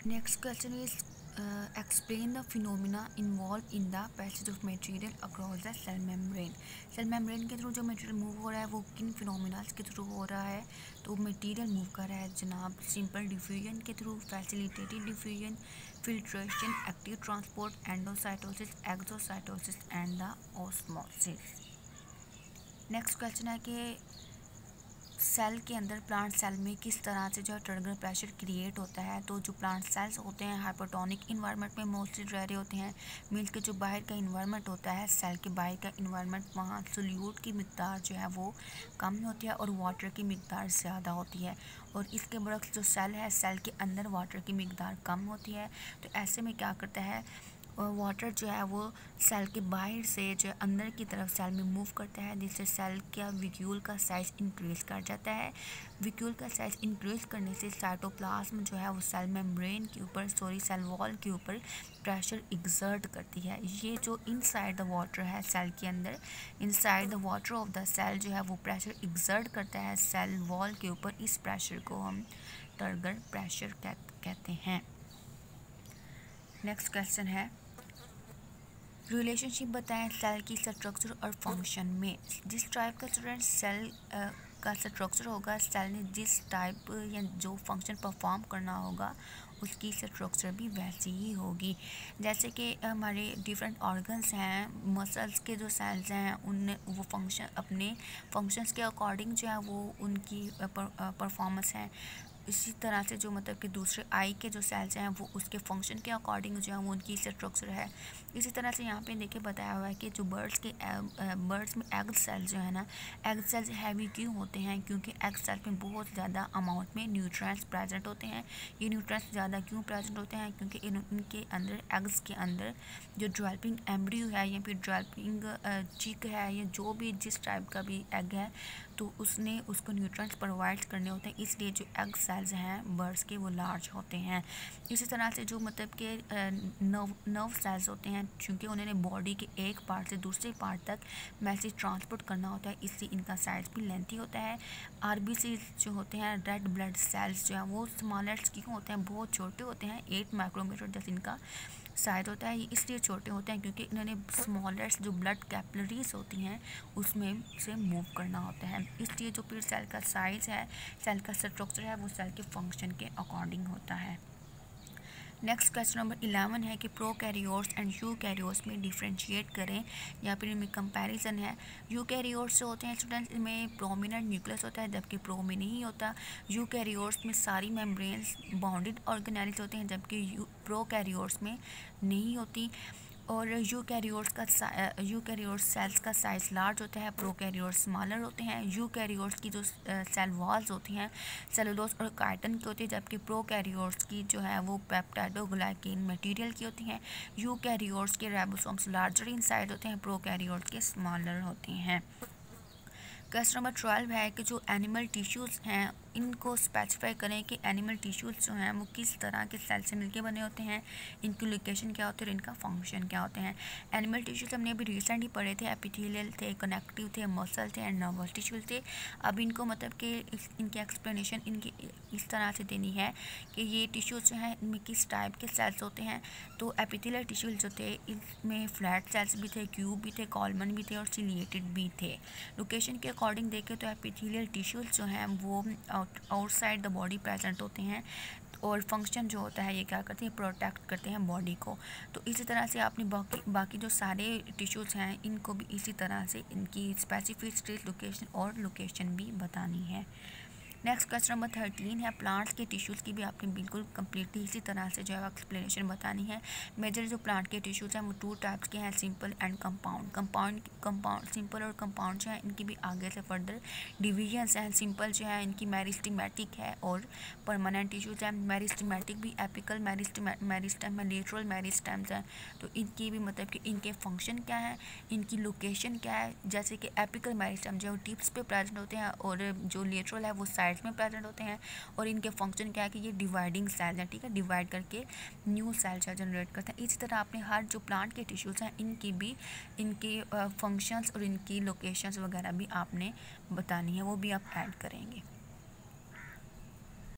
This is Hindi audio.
Next question is explain the phenomena involved in the passage of material across the cell membrane. Cell membrane के थ्रू जो मटेरियल मूव हो रहा है वो किन फिनोमिनास के थ्रू हो रहा है? तो मटेरियल मूव कर रहा है जनाब सिंपल डिफ्यूजन के through, facilitated diffusion, filtration, active transport, endocytosis, exocytosis and the osmosis. Next question है कि सेल के अंदर प्लांट सेल में किस तरह से जो है टर्मिनल प्रेशर क्रिएट होता है। तो जो प्लांट सेल्स होते हैं हाइपोटोनिक इन्वायरमेंट में मोस्टली रह रहे होते हैं। मीन्स के जो बाहर का इन्वायरमेंट होता है सेल के बाहर का इन्वायरमेंट, वहाँ सोल्यूट की मिकदार जो है वो कम होती है और वाटर की मिकदार ज़्यादा होती है। और इसके बरक्स जो सेल है सेल के अंदर वाटर की मिकदार कम होती है। तो ऐसे में क्या करता है वाटर जो है वो सेल के बाहर से जो अंदर की तरफ सेल में मूव करता है, जिससे सेल का विक्यूल का साइज़ इंक्रीज़ कर जाता है। विक्यूल का साइज़ इंक्रीज़ करने से साइटोप्लाज्म जो है वो सेल मेम्ब्रेन के ऊपर सेल वॉल के ऊपर प्रेशर एग्जर्ट करती है। ये जो इनसाइड द वाटर है सेल के अंदर, inside the water of the cell जो है वो प्रेशर एग्जर्ट करता है सेल वॉल के ऊपर। इस प्रेशर को हम टर्गर प्रेशर कहते हैं। नेक्स्ट क्वेश्चन है रिलेशनशिप बताएं सेल की स्ट्रक्चर और फंक्शन में। जिस टाइप का स्टूडेंट सेल का स्ट्रक्चर होगा, सेल ने जिस टाइप या जो फंक्शन परफॉर्म करना होगा उसकी स्ट्रक्चर भी वैसी ही होगी। जैसे कि हमारे डिफरेंट ऑर्गन्स हैं, मसल्स के जो सेल्स हैं उन वो फंक्शन अपने फंक्शंस के अकॉर्डिंग जो है वो उनकी परफॉर्मेंस है। इसी तरह से जो मतलब कि दूसरे आई के जो सेल्स हैं वो उसके फंक्शन के अकॉर्डिंग जो है वो उनकी स्ट्रक्चर है। इसी तरह से यहाँ पे देखिए बताया हुआ है कि जो बर्ड्स में एग सेल्स जो है ना, एग सेल्स हैवी क्यों होते हैं? क्योंकि एग सेल्स में बहुत ज़्यादा अमाउंट में न्यूट्रिएंट्स प्रेजेंट होते हैं। ये न्यूट्रिएंट्स ज़्यादा क्यों प्रेजेंट होते हैं? क्योंकि इनके अंदर एग्स के अंदर जो डेवलपिंग एम्ब्रियो है या फिर डेवलपिंग चिक है या जो भी जिस टाइप का भी एग है तो उसने उसको न्यूट्रिएंट्स प्रोवाइड करने होते हैं, इसलिए जो एग सेल्स हैं बर्ड्स के वो लार्ज होते हैं। इसी तरह से जो मतलब के नर्व सेल्स होते हैं, चूँकि उन्होंने बॉडी के एक पार्ट से दूसरे पार्ट तक मैसेज ट्रांसपोर्ट करना होता है, इसलिए इनका साइज़ भी लेंथी होता है। आरबीसी जो होते हैं रेड ब्लड सेल्स जो हैं वो स्मॉलेस्ट क्यों होते हैं? बहुत छोटे होते हैं, 8 माइक्रोमीटर जैसे इनका साइज होता है। ये इसलिए छोटे होते हैं क्योंकि इन्होंने स्मॉलेस्ट जो ब्लड कैपिलरीज होती हैं उसमें से मूव करना होता है। इसलिए जो फिर सेल का साइज़ है, सेल का स्ट्रक्चर है वो सेल के फंक्शन के अकॉर्डिंग होता है। नेक्स्ट क्वेश्चन नंबर 11 है कि प्रोकैरियोट्स एंड यूकैरियोट्स में डिफ्रेंशिएट करें या फिर इनमें कंपैरिजन है। यूकैरियोट्स जो होते हैं स्टूडेंट्स इनमें प्रोमिनेंट न्यूक्लियस होता है जबकि प्रो में नहीं होता। यूकैरियोट्स में सारी मेम्ब्रेन्स बाउंडेड ऑर्गेनेल्स होते हैं जबकि प्रोकैरियोट्स में नहीं होती। और यूकैरियोट्स सेल्स का साइज़ लार्ज होता है, प्रोकैरियोट्स स्मॉलर होते हैं। यूकैरियोट्स की जो सेल वॉल्स होती हैं सेलुलोज और काइटिन की होती है जबकि प्रोकैरियोट्स की जो है वो पेप्टाइडोग्लाइकेन मटेरियल की होती हैं। यूकैरियोट्स के राइबोसोम्स लार्जर इन साइज होते हैं, प्रोकैरियोट्स के स्मॉलर होते हैं। क्वेश्चन नंबर 12 है कि जो एनिमल टिश्यूज़ हैं इनको स्पेसिफाई करें कि एनिमल टिश्यूज़ जो हैं वो किस तरह के सेल से मिलके बने होते हैं, इनकी लोकेशन क्या होती है और इनका फंक्शन क्या होते हैं। एनिमल टिश्यूज़ हमने अभी रिसेंट ही पढ़े थे, एपिथेलियल थे, कनेक्टिव थे, मसल थे एंड नर्वस टिश्यूज़ थे। अब इनको मतलब कि इनकी एक्सप्लेनेशन इनकी इस तरह से देनी है कि ये टिश्यूज़ जो हैं इनमें किस टाइप के सेल्स होते हैं। तो एपिथेलियल टिश्यूज़ जो थे इसमें फ्लैट सेल्स भी थे, क्यूब भी थे, कॉलमन भी थे और सिलिएटेड भी थे। लोकेशन के अकॉर्डिंग देखें तो एपिथेलियल टिश्यूज़ जो हैं वो आउटसाइड द बॉडी प्रेजेंट होते हैं और फंक्शन जो होता है ये क्या करते हैं, प्रोटेक्ट करते हैं बॉडी को। तो इसी तरह से आपने बाकी जो सारे टिश्यूज़ हैं इनको भी इसी तरह से इनकी स्पेसिफिक लोकेशन और लोकेशन भी बतानी है। नेक्स्ट क्वेश्चन नंबर 13 है प्लांट्स के टिश्यूज़ की भी आपने बिल्कुल कम्प्लीटली इसी तरह से जो है एक्सप्लेनेशन बतानी है। मेजर जो प्लांट के टिश्यूज़ हैं वो 2 टाइप्स के हैं, सिंपल एंड कंपाउंड सिंपल और कंपाउंड जो है इनकी भी आगे से फर्दर डिविजन्स हैं। सिंपल जो है इनकी मेरिस्टेमेटिक है और परमानेंट टिश्यूज़ हैं। मेरिस्टेमेटिक भी एपिकल मेरिस्टेम है, लेटरल मेरिस्टेम्स हैं। तो इनकी भी मतलब कि इनके फंक्शन क्या है, इनकी लोकेशन क्या है। जैसे कि एपिकल मेरिस्टेम जो टिप्स पे प्रेजेंट होते हैं और जो लेटरल है वो साइड्स में प्रेजेंट होते हैं। और इनके फंक्शन क्या है कि ये डिवाइडिंग सेल है, ठीक है, डिवाइड करके न्यू सेल जनरेट करते हैं। इसी तरह आपने हर जो प्लांट के टिश्यूज़ हैं इनकी भी इनके फंक्शंस और इनकी लोकेशंस वगैरह भी आपने बतानी है, वो भी आप ऐड करेंगे।